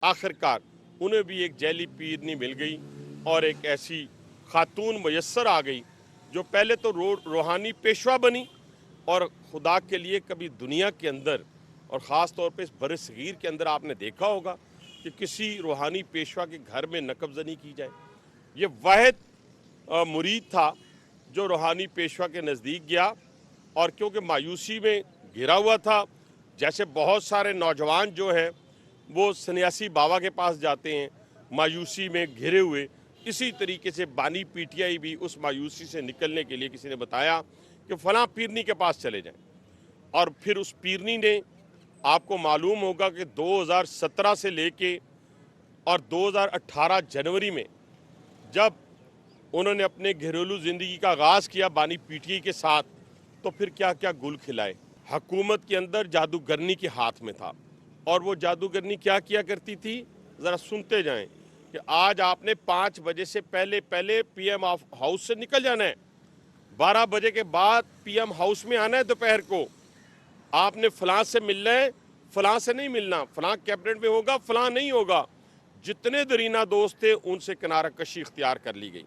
आखिरकार उन्हें भी एक जैली पीरनी मिल गई और एक ऐसी खातून मयसर आ गई जो पहले तो रूहानी पेशवा बनी और खुदा के लिए कभी दुनिया के अंदर और ख़ास तौर पे इस बरसगीर के अंदर आपने देखा होगा कि किसी रूहानी पेशवा के घर में नकबजनी की जाए। ये वाहिद मुरीद था जो रूहानी पेशवा के नज़दीक गया और क्योंकि मायूसी में घिरा हुआ था, जैसे बहुत सारे नौजवान जो हैं वो सन्यासी बाबा के पास जाते हैं मायूसी में घिरे हुए, इसी तरीके से बानी पीटीआई भी उस मायूसी से निकलने के लिए किसी ने बताया कि फ़लाँ पीरनी के पास चले जाएं और फिर उस पीरनी ने, आपको मालूम होगा कि 2017 से लेके और 2018 जनवरी में जब उन्होंने अपने घरेलू ज़िंदगी का आगाज़ किया बानी पीटीआई के साथ, तो फिर क्या क्या गुल खिलाए। हुकूमत के अंदर जादूगरनी के हाथ में था और वो जादूगरनी क्या किया करती थी, ज़रा सुनते जाएं कि आज आपने 5 बजे से पहले पहले पीएम हाउस से निकल जाना है, 12 बजे के बाद पीएम हाउस में आना है, दोपहर को आपने फ़लाँ से मिलना है, फ़लाँ से नहीं मिलना, फ़लाँ कैबिनेट में होगा, फ़लाँ नहीं होगा। जितने दरीना दोस्त थे उनसे किनारा कशी इख्तियार कर ली गई।